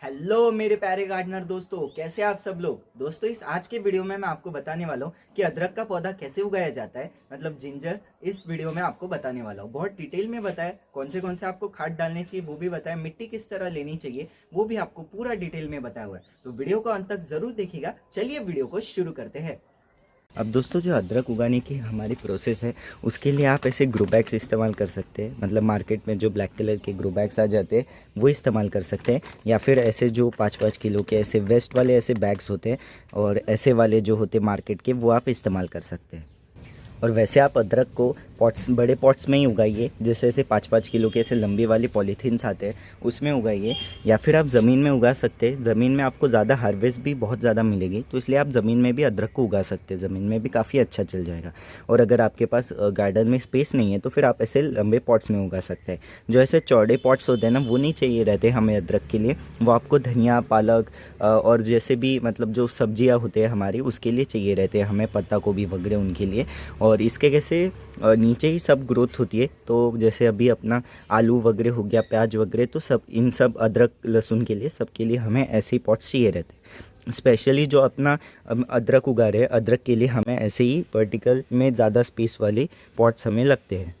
Hello मेरे प्यारे gardener दोस्तों, कैसे आप सब लोग। दोस्तों इस आज के वीडियो में मैं आपको बताने वाला हूँ कि अदरक का पौधा कैसे उगाया जाता है, मतलब जिंजर। इस वीडियो में आपको बताने वाला हूँ, बहुत डिटेल में बताया, कौन से आपको खाद डालने चाहिए वो भी बताया, मिट्टी किस तरह लेनी चाहिए वो भी आपको पूरा डिटेल में बताया हुआ है। तो वीडियो को अंत तक जरूर देखिएगा। चलिए वीडियो को शुरू करते हैं। अब दोस्तों जो अदरक उगाने की हमारी प्रोसेस है उसके लिए आप ऐसे ग्रो बैग्स इस्तेमाल कर सकते हैं, मतलब मार्केट में जो ब्लैक कलर के ग्रो बैग्स आ जाते हैं वो इस्तेमाल कर सकते हैं, या फिर ऐसे जो 5-5 किलो के ऐसे वेस्ट वाले ऐसे बैग्स होते हैं और ऐसे वाले जो होते हैं मार्केट के वो आप इस्तेमाल कर सकते हैं। और वैसे आप अदरक को पॉट्स, बड़े पॉट्स में ही उगाइए, जैसे ऐसे 5-5 किलो के ऐसे लंबी वाली पॉलीथीन्स आते हैं उसमें उगाइए, या फिर आप ज़मीन में उगा सकते हैं। ज़मीन में आपको ज़्यादा हार्वेस्ट भी बहुत ज़्यादा मिलेगी, तो इसलिए आप ज़मीन में भी अदरक को उगा सकते हैं, ज़मीन में भी काफ़ी अच्छा चल जाएगा। और अगर आपके पास गार्डन में स्पेस नहीं है तो फिर आप ऐसे लंबे पॉट्स में उगा सकते हैं। जो ऐसे चौड़े पॉट्स होते हैं ना वो नहीं चाहिए रहते हमें अदरक के लिए, वो आपको धनिया, पालक और जैसे भी मतलब जो सब्जियाँ होते हैं हमारी उसके लिए चाहिए रहते हैं हमें, पत्ता गोभी वगैरह उनके लिए। और इसके कैसे नीचे ही सब ग्रोथ होती है, तो जैसे अभी अपना आलू वगैरह हो गया, प्याज वगैरह, तो सब इन सब अदरक लहसुन के लिए सबके लिए हमें ऐसे ही पॉट्स चाहिए रहते हैं। स्पेशली जो अपना अदरक उगा रहे हैं अदरक के लिए हमें ऐसे ही वर्टिकल में ज़्यादा स्पेस वाले पॉट्स हमें लगते हैं।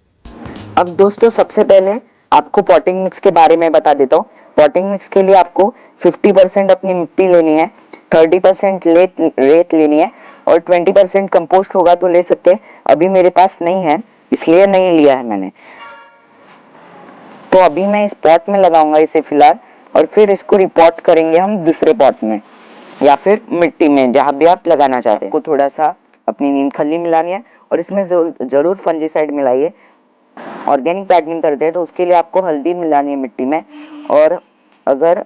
अब दोस्तों सबसे पहले आपको पॉटिंग मिक्स के बारे में बता देता हूँ। पॉटिंग मिक्स के लिए आपको 50% अपनी मिट्टी लेनी है, 30% रेत लेनी है और 20% कंपोस्ट होगा तो ले सकते हैं। अभी मेरे पास नहीं है इसलिए नहीं लिया है मैंने, तो अभी मैं इस पॉट में लगाऊंगा इसे फिलहाल, और फिर इसको रिपोर्ट करेंगे हम दूसरे पॉट में या फिर मिट्टी में, जहां भी आप लगाना चाहते हैं। को थोड़ा सा अपनी नीम खली मिलानी है और इसमें जरूर फंजीसाइड मिलाइए। ऑर्गेनिक गार्डनिंग करते हैं तो उसके लिए आपको हल्दी मिलानी है मिट्टी में, और अगर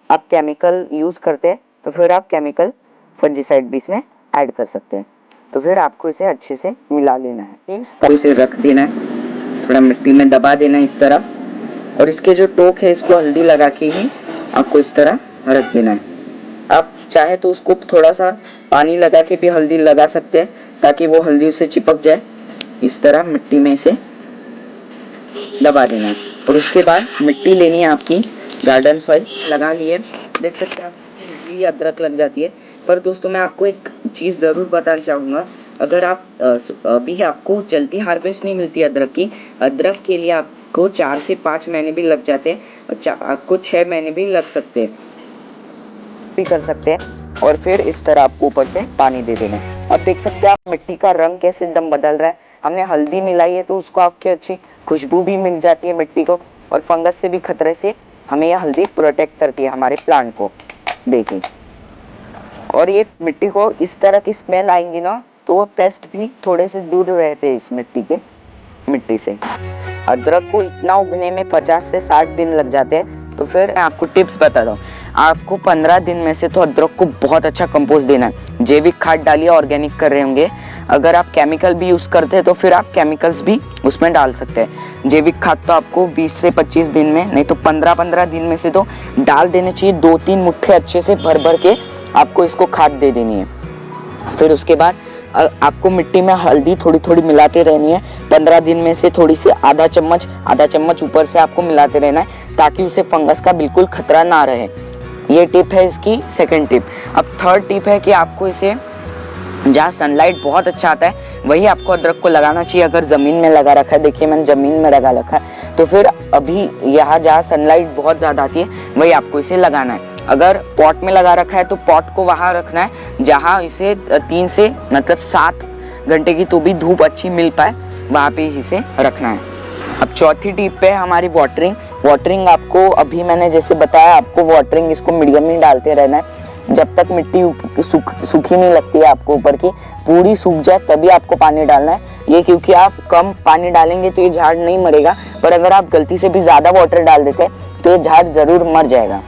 आप केमिकल यूज करते हैं तो फिर आप केमिकल फंजीसाइड भी इसमें ऐड कर सकते हैं। तो फिर आपको इसे अच्छे से मिला लेना है, इसे रख देना है, थोड़ा मिट्टी में दबा देना है इस तरह, और इसके जो टोक है इसको हल्दी लगा के ही आपको इस तरह रख देना है। आप चाहे तो उसको थोड़ा सा पानी लगा के भी हल्दी लगा सकते हैं ताकि वो हल्दी उसे चिपक जाए। इस तरह मिट्टी में इसे दबा देना है और उसके बाद मिट्टी लेनी है आपकी, गार्डन सॉइल लगा लिए, देख सकते हैं आप ये अदरक लग जाती है। पर दोस्तों मैं आपको एक चीज़ ज़रूर बताना चाहूँगा, अगर आप अभी आपको जल्दी हार्वेस्ट नहीं मिलती अदरक की, अदरक के लिए आपको 4 से 5 महीने भी लग जाते हैं और आपको 6 महीने भी लग सकते हैं भी कर सकते हैं। और फिर इस तरह आपको ऊपर से पानी दे देना है। अब देख सकते हैं आप मिट्टी का रंग कैसे एकदम बदल रहा है, हमने हल्दी मिलाई है तो उसको आपकी अच्छी खुशबू भी मिल जाती है मिट्टी को, और फंगस से भी खतरे से हमें यह हल्दी प्रोटेक्ट करती है हमारे प्लांट को। देखिए, और ये मिट्टी को इस तरह की स्मेल आएंगी ना तो वो पेस्ट भी थोड़े से दूर रहते हैं इस मिट्टी से। अदरक को इतना उगने में 50 से 60 दिन लग जाते हैं। तो फिर मैं आपको टिप्स बताता हूँ। आपको 15 दिन में से तो अदरक को बहुत अच्छा कंपोस्ट देना है। जैविक खाद डालिए, ऑर्गेनिक कर रहे होंगे। अगर आप केमिकल भी यूज करते हैं तो फिर आप केमिकल्स भी उसमें डाल सकते हैं। जैविक खाद तो आपको 20 से 25 दिन में, नहीं तो 15-15 दिन में से तो डाल देने चाहिए। 2-3 मुट्ठे अच्छे से भर भर के आपको इसको खाद दे देनी है। फिर उसके बाद आपको मिट्टी में हल्दी थोड़ी थोड़ी मिलाते रहनी है। 15 दिन में से थोड़ी सी आधा चम्मच ऊपर से आपको मिलाते रहना है ताकि उसे फंगस का बिल्कुल खतरा ना रहे। ये टिप है इसकी सेकंड टिप। अब थर्ड टिप है कि आपको इसे जहाँ सनलाइट बहुत अच्छा आता है वही आपको अदरक को लगाना चाहिए। अगर ज़मीन में लगा रखा है, देखिए मैंने ज़मीन में लगा रखा है, तो फिर अभी यहाँ जहाँ सनलाइट बहुत ज़्यादा आती है वही आपको इसे लगाना है। अगर पॉट में लगा रखा है तो पॉट को वहाँ रखना है जहाँ इसे 3 से मतलब 7 घंटे की तो भी धूप अच्छी मिल पाए, वहाँ पे इसे रखना है। अब चौथी टिप पे हमारी वाटरिंग आपको अभी मैंने जैसे बताया, आपको वाटरिंग इसको मीडियम ही डालते रहना है जब तक मिट्टी सूखी नहीं लगती है आपको ऊपर की, पूरी सूख जाए तभी आपको पानी डालना है। ये क्योंकि आप कम पानी डालेंगे तो ये झाड़ नहीं मरेगा, पर अगर आप गलती से भी ज़्यादा वाटर डाल देते हैं तो ये झाड़ ज़रूर मर जाएगा।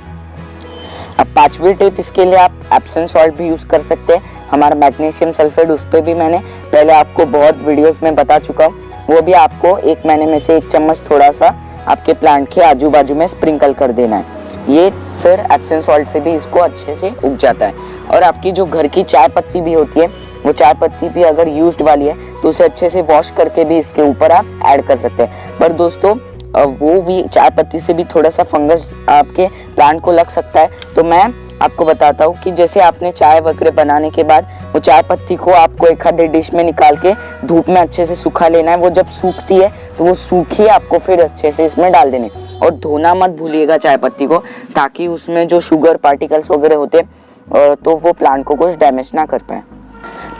अब 5वीं टिप, इसके लिए आप एप्सम सॉल्ट भी यूज़ कर सकते हैं। हमारा मैग्नीशियम सल्फेट, उस पर भी मैंने पहले आपको बहुत वीडियोस में बता चुका हूँ। वो भी आपको 1 महीने में से 1 चम्मच थोड़ा सा आपके प्लांट के आजू बाजू में स्प्रिंकल कर देना है। ये फिर एप्सम सॉल्ट से भी इसको अच्छे से उग जाता है। और आपकी जो घर की चाय पत्ती भी होती है, वो चाय पत्ती भी अगर यूज्ड वाली है तो उसे अच्छे से वॉश करके भी इसके ऊपर आप ऐड कर सकते हैं। पर दोस्तों वो भी चाय पत्ती से भी थोड़ा सा फंगस आपके प्लांट को लग सकता है। तो मैं आपको बताता हूँ कि जैसे आपने चाय वगैरह बनाने के बाद वो चाय पत्ती को आपको एक आधे डिश में निकाल के धूप में अच्छे से सुखा लेना है। वो जब सूखती है तो वो सूखी आपको फिर अच्छे से इसमें डाल देने, और धोना मत भूलिएगा चाय पत्ती को, ताकि उसमें जो शुगर पार्टिकल्स वगैरह होते तो वो प्लांट को कुछ डैमेज ना कर पाए।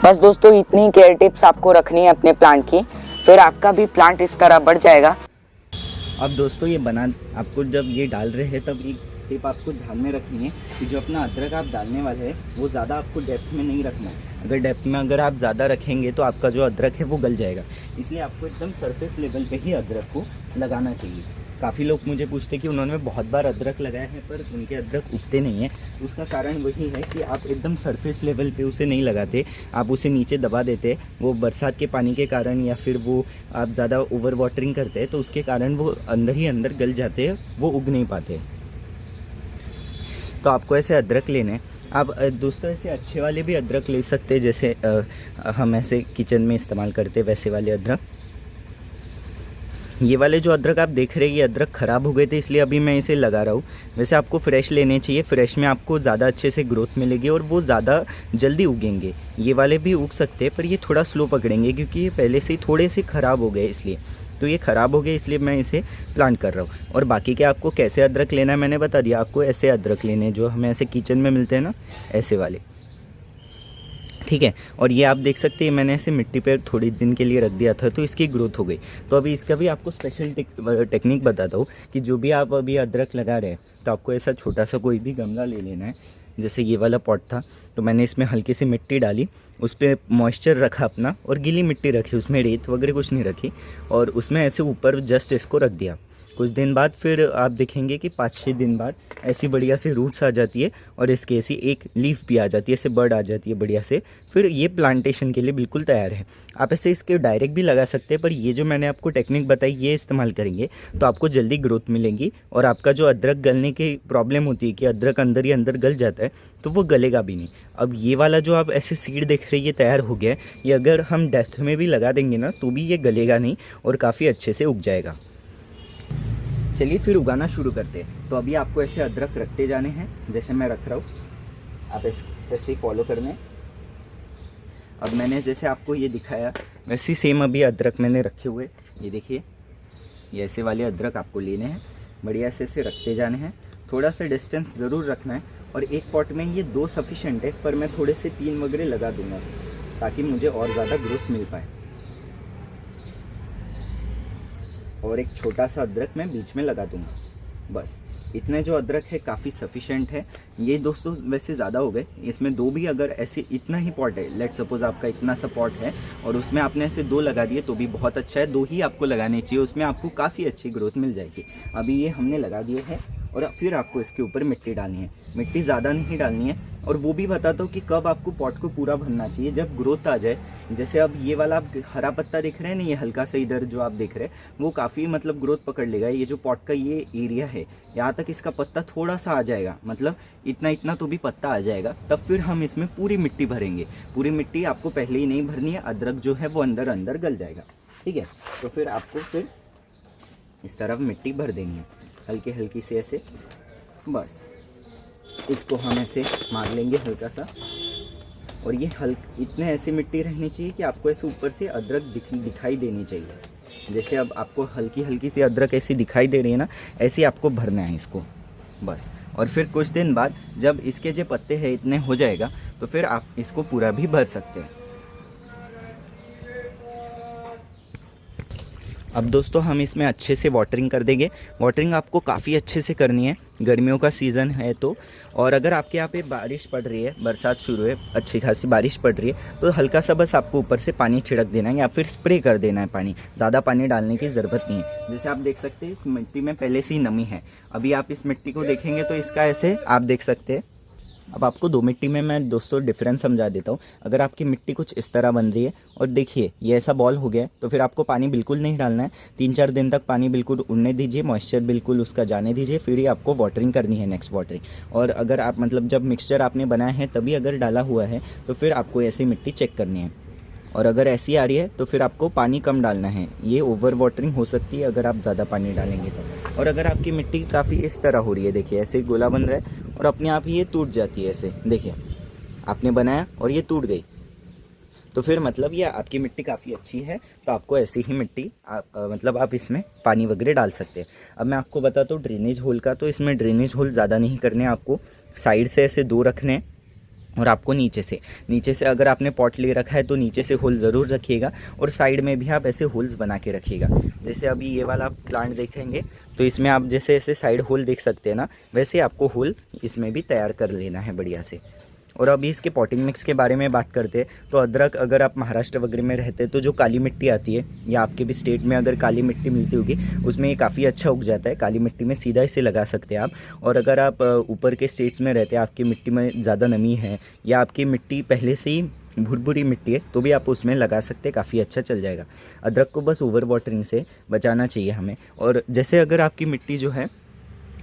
बस दोस्तों इतनी केयर टिप्स आपको रखनी है अपने प्लांट की, फिर आपका भी प्लांट इस तरह बढ़ जाएगा। अब दोस्तों ये बना आपको जब ये डाल रहे हैं तब एक टिप आपको ध्यान में रखनी है कि जो अपना अदरक आप डालने वाले हैं वो ज़्यादा आपको डेप्थ में नहीं रखना है। अगर डेप्थ में अगर आप ज़्यादा रखेंगे तो आपका जो अदरक है वो गल जाएगा। इसलिए आपको एकदम सरफेस लेवल पे ही अदरक को लगाना चाहिए। काफ़ी लोग मुझे पूछते हैं कि उन्होंने बहुत बार अदरक लगाया है पर उनके अदरक उगते नहीं हैं। उसका कारण वही है कि आप एकदम सरफेस लेवल पे उसे नहीं लगाते, आप उसे नीचे दबा देते। वो बरसात के पानी के कारण या फिर वो आप ज़्यादा ओवर वाटरिंग करते हैं तो उसके कारण वो अंदर ही अंदर गल जाते हैं, वो उग नहीं पाते। तो आपको ऐसे अदरक लेने हैं। आप दोस्तों ऐसे अच्छे वाले भी अदरक ले सकते हैं, जैसे हम ऐसे किचन में इस्तेमाल करते हैं वैसे वाले अदरक। ये वाले जो अदरक आप देख रहे हैं ये अदरक ख़राब हो गए थे इसलिए अभी मैं इसे लगा रहा हूँ। वैसे आपको फ़्रेश लेने चाहिए, फ़्रेश में आपको ज़्यादा अच्छे से ग्रोथ मिलेगी और वो ज़्यादा जल्दी उगेंगे। ये वाले भी उग सकते हैं पर ये थोड़ा स्लो पकड़ेंगे क्योंकि ये पहले से ही थोड़े से ख़राब हो गए, इसलिए तो ये ख़राब हो गए इसलिए मैं इसे प्लांट कर रहा हूँ। और बाकी के आपको कैसे अदरक लेना है मैंने बता दिया। आपको ऐसे अदरक लेने जो हमें ऐसे किचन में मिलते हैं ना, ऐसे वाले, ठीक है। और ये आप देख सकते हैं मैंने ऐसे मिट्टी पे थोड़ी दिन के लिए रख दिया था तो इसकी ग्रोथ हो गई। तो अभी इसका भी आपको स्पेशल टेक्निक बताता हूँ कि जो भी आप अभी अदरक लगा रहे हैं तो आपको ऐसा छोटा सा कोई भी गमला ले लेना है। जैसे ये वाला पॉट था तो मैंने इसमें हल्की सी मिट्टी डाली, उस पर मॉइस्चर रखा अपना और गीली मिट्टी रखी, उसमें रेत वगैरह कुछ नहीं रखी, और उसमें ऐसे ऊपर जस्ट इसको रख दिया। कुछ दिन बाद फिर आप देखेंगे कि 5-6 दिन बाद ऐसी बढ़िया से रूट्स आ जाती है और इसके ऐसी एक लीफ भी आ जाती है, ऐसे बर्ड आ जाती है बढ़िया से। फिर ये प्लांटेशन के लिए बिल्कुल तैयार है। आप ऐसे इसके डायरेक्ट भी लगा सकते हैं पर ये जो मैंने आपको टेक्निक बताई ये इस्तेमाल करेंगे तो आपको जल्दी ग्रोथ मिलेगी और आपका जो अदरक गलने की प्रॉब्लम होती है कि अदरक अंदर ही अंदर गल जाता है तो वो गलेगा भी नहीं। अब ये वाला जो आप ऐसे सीड देख रहे हैं ये तैयार हो गया है, ये अगर हम डेप्थ में भी लगा देंगे ना तो भी ये गलेगा नहीं और काफ़ी अच्छे से उग जाएगा। चलिए फिर उगाना शुरू करते हैं। तो अभी आपको ऐसे अदरक रखते जाने हैं जैसे मैं रख रहा हूँ, आप ऐसे ही फॉलो करना है। अब मैंने जैसे आपको ये दिखाया वैसे सेम अभी अदरक मैंने रखे हुए, ये देखिए, ये ऐसे वाले अदरक आपको लेने हैं, बढ़िया से ऐसे रखते जाने हैं। थोड़ा सा डिस्टेंस ज़रूर रखना है और एक पॉट में ये 2 सफिशेंट है पर मैं थोड़े से 3 वगैरह लगा दूंगा ताकि मुझे और ज़्यादा ग्रोथ मिल पाए। और एक छोटा सा अदरक मैं बीच में लगा दूंगा, बस इतने जो अदरक है काफ़ी सफिशेंट है। ये दोस्तों वैसे ज़्यादा हो गए, इसमें 2 भी अगर ऐसे इतना ही पॉट है, लेट सपोज आपका इतना सा पॉट है और उसमें आपने ऐसे 2 लगा दिए तो भी बहुत अच्छा है। 2 ही आपको लगाने चाहिए, उसमें आपको काफ़ी अच्छी ग्रोथ मिल जाएगी। अभी ये हमने लगा दिए हैं और फिर आपको इसके ऊपर मिट्टी डालनी है। मिट्टी ज़्यादा नहीं डालनी है और वो भी बताता हूँ कि कब आपको पॉट को पूरा भरना चाहिए, जब ग्रोथ आ जाए। जैसे अब ये वाला आप हरा पत्ता देख रहे हैं ना, ये हल्का सा इधर जो आप देख रहे हैं वो काफ़ी मतलब ग्रोथ पकड़ लेगा। ये जो पॉट का ये एरिया है यहाँ तक इसका पत्ता थोड़ा सा आ जाएगा, मतलब इतना तो भी पत्ता आ जाएगा, तब फिर हम इसमें पूरी मिट्टी भरेंगे। पूरी मिट्टी आपको पहले ही नहीं भरनी है, अदरक जो है वो अंदर अंदर गल जाएगा, ठीक है। तो फिर आपको फिर इस तरफ मिट्टी भर देनी है हल्की हल्की से ऐसे, बस इसको हम ऐसे मार लेंगे हल्का सा। और ये इतने ऐसी मिट्टी रहनी चाहिए कि आपको ऐसे ऊपर से अदरक दिखाई देनी चाहिए। जैसे अब आपको हल्की हल्की सी अदरक ऐसी दिखाई दे रही है ना, ऐसे आपको भरना है इसको, बस। और फिर कुछ दिन बाद जब इसके जो पत्ते हैं इतने हो जाएगा तो फिर आप इसको पूरा भी भर सकते हैं। अब दोस्तों हम इसमें अच्छे से वाटरिंग कर देंगे। वाटरिंग आपको काफ़ी अच्छे से करनी है, गर्मियों का सीज़न है तो। और अगर आपके यहाँ पे बारिश पड़ रही है, बरसात शुरू है, अच्छी खासी बारिश पड़ रही है तो हल्का सा बस आपको ऊपर से पानी छिड़क देना है या फिर स्प्रे कर देना है पानी, ज़्यादा पानी डालने की ज़रूरत नहीं है। जैसे आप देख सकते हैं इस मिट्टी में पहले से ही नमी है। अभी आप इस मिट्टी को देखेंगे तो इसका ऐसे आप देख सकते हैं। अब आपको 2 मिट्टी में मैं दोस्तों डिफरेंस समझा देता हूँ। अगर आपकी मिट्टी कुछ इस तरह बन रही है और देखिए ये ऐसा बॉल हो गया है तो फिर आपको पानी बिल्कुल नहीं डालना है। 3-4 दिन तक पानी बिल्कुल उड़ने दीजिए, मॉइस्चर बिल्कुल उसका जाने दीजिए, फिर ही आपको वाटरिंग करनी है, नेक्स्ट वाटरिंग। और अगर आप मतलब जब मिक्सचर आपने बनाया है तभी अगर डाला हुआ है तो फिर आपको ऐसी मिट्टी चेक करनी है। और अगर ऐसी आ रही है तो फिर आपको पानी कम डालना है। ये ओवर वाटरिंग हो सकती है अगर आप ज़्यादा पानी डालेंगे तो। और अगर आपकी मिट्टी काफ़ी इस तरह हो रही है, देखिए ऐसे गोला बन रहा है और अपने आप ही ये टूट जाती है ऐसे, देखिए आपने बनाया और ये टूट गई, तो फिर मतलब ये आपकी मिट्टी काफ़ी अच्छी है। तो आपको ऐसी ही मिट्टी मतलब आप इसमें पानी वगैरह डाल सकते हैं। अब मैं आपको बताता हूँ ड्रेनेज होल का। तो इसमें ड्रेनेज होल ज़्यादा नहीं करने, आपको साइड से ऐसे 2 रखने हैं और आपको नीचे से अगर आपने पॉट ले रखा है तो नीचे से होल ज़रूर रखिएगा और साइड में भी आप ऐसे होल्स बना के रखिएगा। जैसे अभी ये वाला प्लांट देखेंगे तो इसमें आप जैसे ऐसे साइड होल देख सकते हैं ना, वैसे आपको होल इसमें भी तैयार कर लेना है बढ़िया से। और अभी इसके पॉटिंग मिक्स के बारे में बात करते हैं तो अदरक अगर आप महाराष्ट्र वगैरह में रहते हैं तो जो काली मिट्टी आती है, या आपके भी स्टेट में अगर काली मिट्टी मिलती होगी, उसमें ये काफ़ी अच्छा उग जाता है। काली मिट्टी में सीधा इसे लगा सकते हैं आप। और अगर आप ऊपर के स्टेट्स में रहते हैं, आपकी मिट्टी में ज़्यादा नमी है या आपकी मिट्टी पहले से ही भुरभुरी मिट्टी है, तो भी आप उसमें लगा सकते हैं, काफ़ी अच्छा चल जाएगा। अदरक को बस ओवर वाटरिंग से बचाना चाहिए हमें। और जैसे अगर आपकी मिट्टी जो है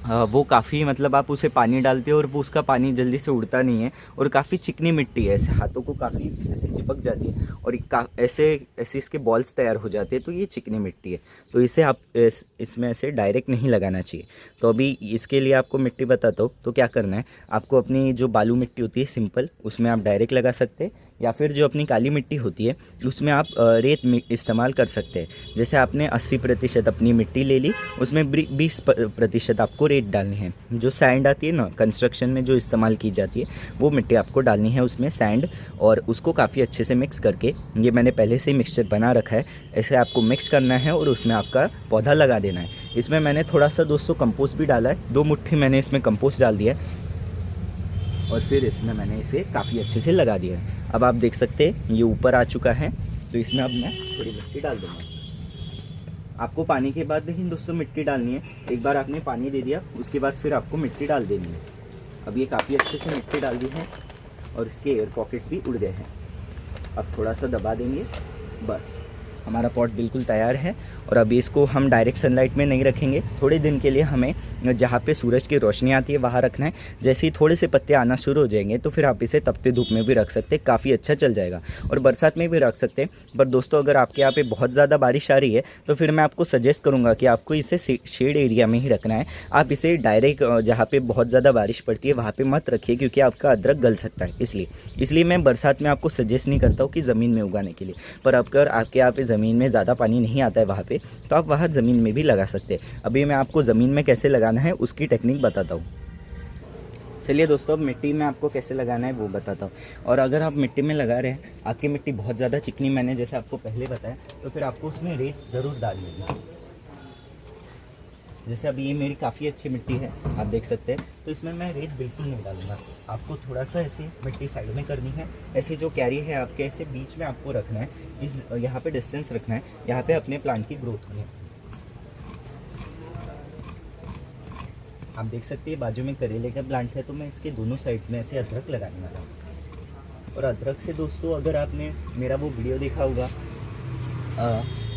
वो काफ़ी मतलब आप उसे पानी डालते हो और वो उसका पानी जल्दी से उड़ता नहीं है और काफ़ी चिकनी मिट्टी है, ऐसे हाथों को काफ़ी ऐसे चिपक जाती है और ऐसे ऐसे इसके बॉल्स तैयार हो जाते हैं, तो ये चिकनी मिट्टी है। तो इसे आप इसमें ऐसे डायरेक्ट नहीं लगाना चाहिए। तो अभी इसके लिए आपको मिट्टी बताता हूँ। तो क्या करना है, आपको अपनी जो बालू मिट्टी होती है सिंपल, उसमें आप डायरेक्ट लगा सकते हैं, या फिर जो अपनी काली मिट्टी होती है उसमें आप रेत इस्तेमाल कर सकते हैं। जैसे आपने 80% अपनी मिट्टी ले ली, उसमें 20% आपको रेत डालनी है। जो सैंड आती है ना कंस्ट्रक्शन में जो इस्तेमाल की जाती है, वो मिट्टी आपको डालनी है उसमें सैंड, और उसको काफ़ी अच्छे से मिक्स करके, ये मैंने पहले से ही मिक्सचर बना रखा है, ऐसे आपको मिक्स करना है और उसमें आपका पौधा लगा देना है। इसमें मैंने थोड़ा सा दोस्तों कंपोस्ट भी डाला है, 2 मुट्ठी मैंने इसमें कंपोस्ट डाल दिया है और फिर इसमें मैंने इसे काफ़ी अच्छे से लगा दिया है। अब आप देख सकते हैं ये ऊपर आ चुका है, तो इसमें अब मैं थोड़ी मिट्टी डाल दूँगा। आपको पानी के बाद लेकिन दोस्तों मिट्टी डालनी है। एक बार आपने पानी दे दिया, उसके बाद फिर आपको मिट्टी डाल देनी है। अब ये काफ़ी अच्छे से मिट्टी डाल दी है और इसके एयर पॉकेट्स भी उड़ गए हैं। अब थोड़ा सा दबा देंगे, बस हमारा पॉट बिल्कुल तैयार है। और अभी इसको हम डायरेक्ट सनलाइट में नहीं रखेंगे, थोड़े दिन के लिए हमें जहाँ पे सूरज की रोशनी आती है वहाँ रखना है। जैसे ही थोड़े से पत्ते आना शुरू हो जाएंगे तो फिर आप इसे तपते धूप में भी रख सकते हैं, काफ़ी अच्छा चल जाएगा। और बरसात में भी रख सकते हैं। पर दोस्तों अगर आपके यहाँ पे बहुत ज़्यादा बारिश आ रही है तो फिर मैं आपको सजेस्ट करूँगा कि आपको इसे शेड एरिया में ही रखना है। आप इसे डायरेक्ट जहाँ पे बहुत ज़्यादा बारिश पड़ती है वहाँ पे मत रखिए, क्योंकि आपका अदरक गल सकता है। इसलिए मैं बरसात में आपको सजेस्ट नहीं करता हूँ कि ज़मीन में उगाने के लिए। पर अगर आपके यहाँ पे ज़मीन में ज़्यादा पानी नहीं आता है वहाँ पे, तो आप वहाँ ज़मीन में भी लगा सकते हैं। अभी मैं आपको ज़मीन में कैसे लगाना है उसकी टेक्निक बताता हूँ। चलिए दोस्तों, अब मिट्टी में आपको कैसे लगाना है वो बताता हूँ। और अगर आप मिट्टी में लगा रहे हैं, आपकी मिट्टी बहुत ज़्यादा चिकनी, मैंने जैसे आपको पहले बताया, तो फिर आपको उसमें रेत ज़रूर डालनी है। जैसे अभी ये मेरी काफ़ी अच्छी मिट्टी है, आप देख सकते हैं, तो इसमें मैं रेत बिल्कुल नहीं डालूंगा। आपको थोड़ा सा ऐसे मिट्टी साइड में करनी है, ऐसे जो कैरी है आपके ऐसे बीच में आपको रखना है, इस यहाँ पे डिस्टेंस रखना है, यहाँ पे अपने प्लांट की ग्रोथ होनी है। आप देख सकते हैं बाजू में करेले का प्लांट है, तो मैं इसके दोनों साइड्स में ऐसे अदरक लगाने वाला हूँ। और अदरक से दोस्तों अगर आपने मेरा वो वीडियो देखा होगा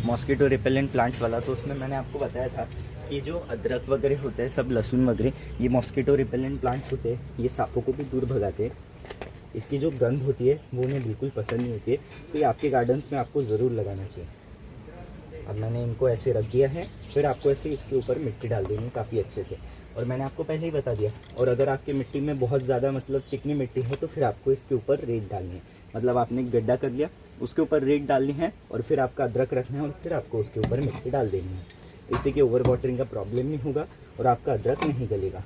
मॉस्किटो रिपेलेंट प्लांट्स वाला, तो उसमें मैंने आपको बताया था कि जो अदरक वगैरह होते हैं, सब लहसुन वगैरह, ये मॉस्किटो रिपेलेंट प्लांट्स होते हैं, ये सांपों को भी दूर भगाते हैं। इसकी जो गंध होती है वो उन्हें बिल्कुल पसंद नहीं होती है, तो ये आपके गार्डन्स में आपको ज़रूर लगाना चाहिए। अब मैंने इनको ऐसे रख दिया है, फिर आपको ऐसे इसके ऊपर मिट्टी डाल देनी है काफ़ी अच्छे से। और मैंने आपको पहले ही बता दिया। और अगर आपकी मिट्टी में बहुत ज़्यादा मतलब चिकनी मिट्टी है, तो फिर आपको इसके ऊपर रेत डालनी है। मतलब आपने एक गड्ढा कर लिया, उसके ऊपर रेत डालनी है और फिर आपका अदरक रखना है और फिर आपको उसके ऊपर मिट्टी डाल देनी है। इससे कि ओवर वाटरिंग का प्रॉब्लम नहीं होगा और आपका अदरक नहीं गलेगा।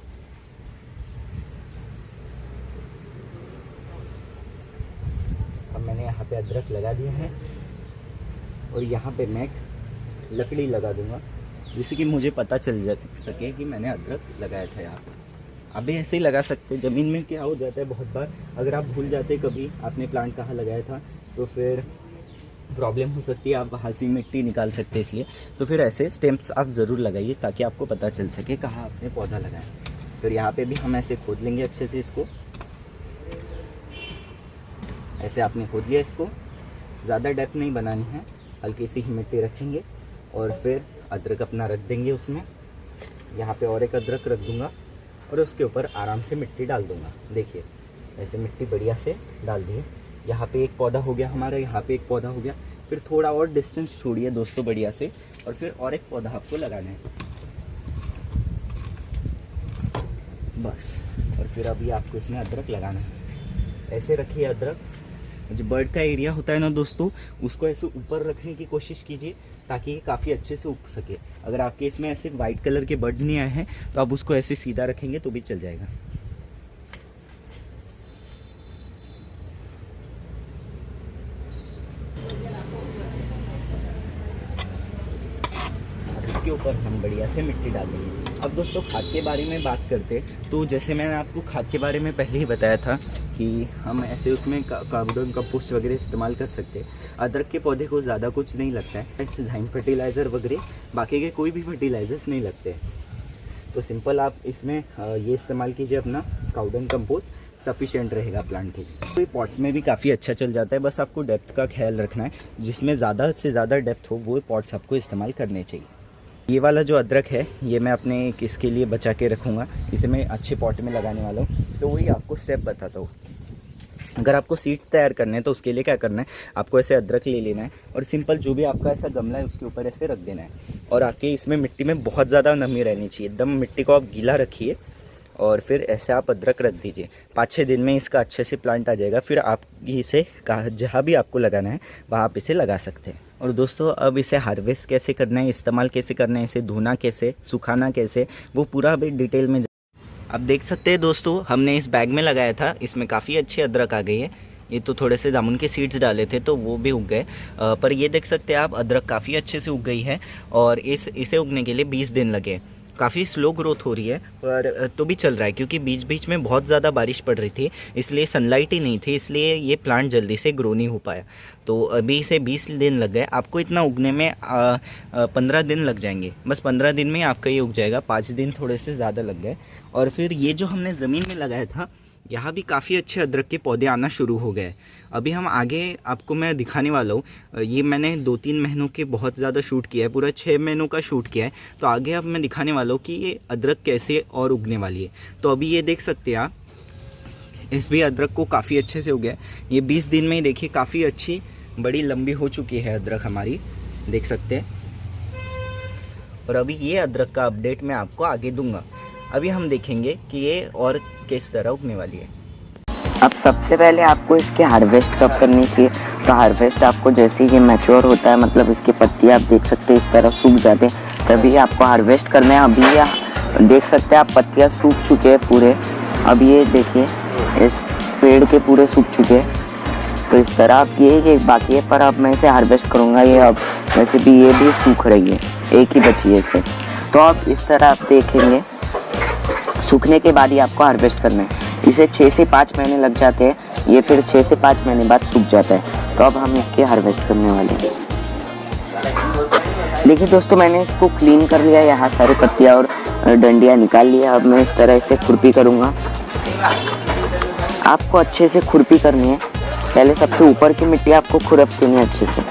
अब मैंने यहाँ पे अदरक लगा दिया है और यहाँ पे मैं लकड़ी लगा दूंगा, जिससे कि मुझे पता चल सके कि मैंने अदरक लगाया था यहाँ पे। अभी ऐसे ही लगा सकते। ज़मीन में क्या हो जाता है बहुत बार, अगर आप भूल जाते कभी आपने प्लांट कहाँ लगाया था, तो फिर प्रॉब्लम हो सकती है, आप वहाँ से मिट्टी निकाल सकते हैं। इसलिए तो फिर ऐसे स्टेम्प्स आप ज़रूर लगाइए ताकि आपको पता चल सके कहाँ आपने पौधा लगाया। फिर यहाँ पे भी हम ऐसे खोद लेंगे अच्छे से इसको। ऐसे आपने खोद लिया इसको, ज़्यादा डेप्थ नहीं बनानी है, हल्की सी ही मिट्टी रखेंगे और फिर अदरक अपना रख देंगे उसमें। यहाँ पे और एक अदरक रख दूँगा और उसके ऊपर आराम से मिट्टी डाल दूँगा। देखिए ऐसे मिट्टी बढ़िया से डाल दिए यहाँ पे एक पौधा हो गया हमारा, यहाँ पे एक पौधा हो गया, फिर थोड़ा और डिस्टेंस छोड़िए दोस्तों बढ़िया से, और फिर और एक पौधा आपको लगाना है बस। और फिर अभी आपको इसमें अदरक लगाना है। ऐसे रखिए अदरक, जो बर्ड का एरिया होता है ना दोस्तों, उसको ऐसे ऊपर रखने की कोशिश कीजिए ताकि ये काफ़ी अच्छे से उग सके। अगर आपके इसमें ऐसे वाइट कलर के बर्ड्स नहीं आए हैं तो आप उसको ऐसे सीधा रखेंगे तो भी चल जाएगा। इसके ऊपर हम बढ़िया से मिट्टी डाल देंगे। अब दोस्तों खाद के बारे में बात करते, तो जैसे मैंने आपको खाद के बारे में पहले ही बताया था कि हम ऐसे उसमें कार्बन कंपोस्ट वगैरह इस्तेमाल कर सकते हैं। अदरक के पौधे को ज़्यादा कुछ नहीं लगता है, ऐसे झाइन फर्टिलाइज़र वगैरह बाकी के कोई भी फर्टिलाइजर्स नहीं लगते। तो सिंपल आप इसमें ये इस्तेमाल कीजिए अपना कार्बन कंपोस्ट, सफिशिएंट रहेगा प्लांट के लिए। तो ये पॉट्स में भी काफ़ी अच्छा चल जाता है, बस आपको डेप्थ का ख्याल रखना है, जिसमें ज़्यादा से ज़्यादा डेप्थ हो वो पॉट्स आपको इस्तेमाल करने चाहिए। ये वाला जो अदरक है ये मैं अपने इसके लिए बचा के रखूँगा, इसे मैं अच्छे पॉट में लगाने वाला हूँ। तो वही आपको स्टेप बताता हूँ। अगर आपको सीड्स तैयार करने हैं तो उसके लिए क्या करना है, आपको ऐसे अदरक ले लेना है और सिंपल जो भी आपका ऐसा गमला है उसके ऊपर ऐसे रख देना है। और आके इसमें मिट्टी में बहुत ज़्यादा नमी रहनी चाहिए, एकदम मिट्टी को आप गीला रखिए और फिर ऐसे आप अदरक रख दीजिए। 5-6 दिन में इसका अच्छे से प्लांट आ जाएगा। फिर आप इसे जहाँ भी आपको लगाना है वहाँ आप इसे लगा सकते हैं। और दोस्तों अब इसे हार्वेस्ट कैसे करना है, इस्तेमाल कैसे करना है, इसे धोना कैसे, सुखाना कैसे, वो पूरा अभी डिटेल में आप देख सकते हैं। दोस्तों हमने इस बैग में लगाया था, इसमें काफ़ी अच्छी अदरक आ गई है। ये तो थोड़े से जामुन के सीड्स डाले थे तो वो भी उग गए, पर ये देख सकते हैं आप अदरक काफ़ी अच्छे से उग गई है। और इसे उगने के लिए 20 दिन लगे। काफ़ी स्लो ग्रोथ हो रही है पर तो भी चल रहा है, क्योंकि बीच बीच में बहुत ज़्यादा बारिश पड़ रही थी, इसलिए सनलाइट ही नहीं थी, इसलिए ये प्लांट जल्दी से ग्रो नहीं हो पाया। तो अभी इसे 20 दिन लग गए। आपको इतना उगने में 15 दिन लग जाएंगे, बस 15 दिन में आपका ये उग जाएगा। 5 दिन थोड़े से ज़्यादा लग गए। और फिर ये जो हमने ज़मीन में लगाया था यहाँ भी काफ़ी अच्छे अदरक के पौधे आना शुरू हो गए। अभी हम आगे आपको मैं दिखाने वाला हूँ। ये मैंने 2-3 महीनों के बहुत ज़्यादा शूट किया है, पूरा 6 महीनों का शूट किया है। तो आगे अब मैं दिखाने वाला हूँ कि ये अदरक कैसे और उगने वाली है। तो अभी ये देख सकते हैं आप, इस भी अदरक को काफ़ी अच्छे से उग गया। ये 20 दिन में ही देखिए काफ़ी अच्छी बड़ी लंबी हो चुकी है अदरक हमारी, देख सकते हैं। और अभी ये अदरक का अपडेट मैं आपको आगे दूंगा। अभी हम देखेंगे कि ये और किस तरह उगने वाली है। अब सबसे पहले आपको इसकी हार्वेस्ट कब करनी चाहिए, तो हार्वेस्ट आपको जैसे ही ये मैच्योर होता है, मतलब इसकी पत्तियाँ आप देख सकते हैं इस तरह सूख जाते हैं, तभी आपको हार्वेस्ट करना है। अभी ये देख सकते हैं आप पत्तियाँ सूख चुके हैं पूरे। अब ये देखिए इस पेड़ के पूरे सूख चुके हैं। तो इस तरह आप ये बाकी है, पर अब मैं इसे हार्वेस्ट करूँगा। ये अब वैसे भी ये भी सूख रही है, एक ही बची है इसे। तो अब इस तरह आप देखेंगे, सूखने के बाद ही आपको हार्वेस्ट करना है। इसे 6 से 5 महीने लग जाते हैं, ये फिर 6 से 5 महीने बाद सूख जाता है। तो अब हम इसके हार्वेस्ट करने वाले हैं। देखिए दोस्तों मैंने इसको क्लीन कर लिया, यहाँ सारी पत्तियाँ और डंडियाँ निकाल लिया। अब मैं इस तरह से खुरपी करूँगा। आपको अच्छे से खुरपी करनी है। पहले सबसे ऊपर की मिट्टी आपको खुरप देनी है अच्छे से।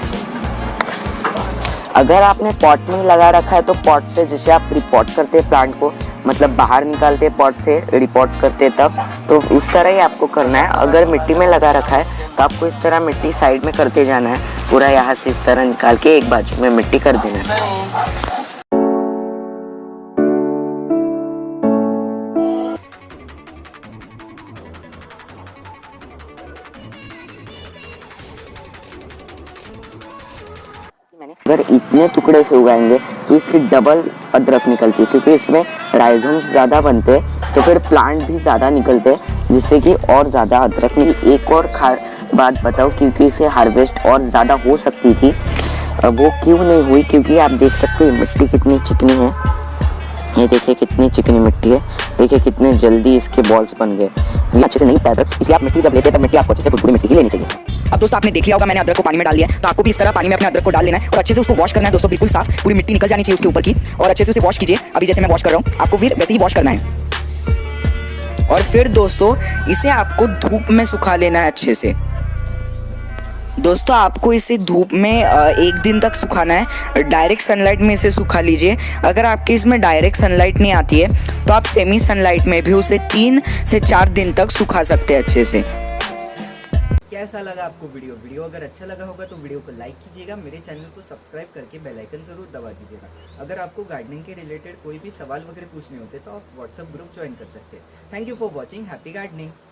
अगर आपने पॉट में लगा रखा है तो पॉट से, जैसे आप रिपोर्ट करते हैं प्लांट को, मतलब बाहर निकालते हैं पॉट से रिपोर्ट करते तब, तो उस तरह ही आपको करना है। अगर मिट्टी में लगा रखा है तो आपको इस तरह मिट्टी साइड में करते जाना है, पूरा यहाँ से इस तरह निकाल के एक बाजू में मिट्टी कर देना है। अगर इतने टुकड़े से उगाएंगे तो इसकी डबल अदरक निकलती है, क्योंकि इसमें राइजोम्स ज़्यादा बनते हैं, तो फिर प्लांट भी ज़्यादा निकलते हैं, जिससे कि और ज़्यादा अदरक निकली। एक और बात बताओ, क्योंकि इसे हार्वेस्ट और ज़्यादा हो सकती थी, वो क्यों नहीं हुई, क्योंकि आप देख सकते हैं मिट्टी कितनी चिकनी है। ये देखिए कितनी चिकनी मिट्टी है, देखिए कितने जल्दी इसके बॉल्स बन गए। अच्छे से नहीं पैदा, इसलिए आप मिट्टी जब लेते हैं तब मिट्टी आपको अच्छे से पूरी मिट्टी की लेनी चाहिए। अब दोस्तों आपने देख लिया होगा मैंने अदरक को पानी में डाल लिया है, तो आपको भी इस तरह पानी में अपने अदरक को डाल लेना है और अच्छे से उसको वॉश करना है दोस्तों, बिल्कुल साफ, पूरी मिट्टी निकल जानी चाहिए उसके ऊपर की, और अच्छे से उसे वॉश कीजिए। अभी जैसे मैं वॉश कर रहा हूँ, आपको फिर वैसे ही वॉश करना है। और फिर दोस्तों इसे आपको धूप में सुखा लेना है अच्छे से। दोस्तों आपको इसे धूप में 1 दिन तक सुखाना है। डायरेक्ट सनलाइट में इसे सुखा लीजिए। अगर आपके इसमें डायरेक्ट सनलाइट नहीं आती है तो आप सेमी सनलाइट में भी उसे 3 से 4 दिन तक सुखा सकते हैं अच्छे से। क्या कैसा लगा आपको वीडियो अगर अच्छा लगा होगा तो वीडियो को लाइक कीजिएगा, मेरे चैनल को सब्सक्राइब करके बेल आइकन जरूर दबा दीजिएगा। अगर आपको गार्डनिंग के रिलेटेड कोई भी सवाल वगैरह पूछने होते तो आप व्हाट्सएप ग्रुप ज्वाइन कर सकते हैं। Thank you for watching, happy gardening.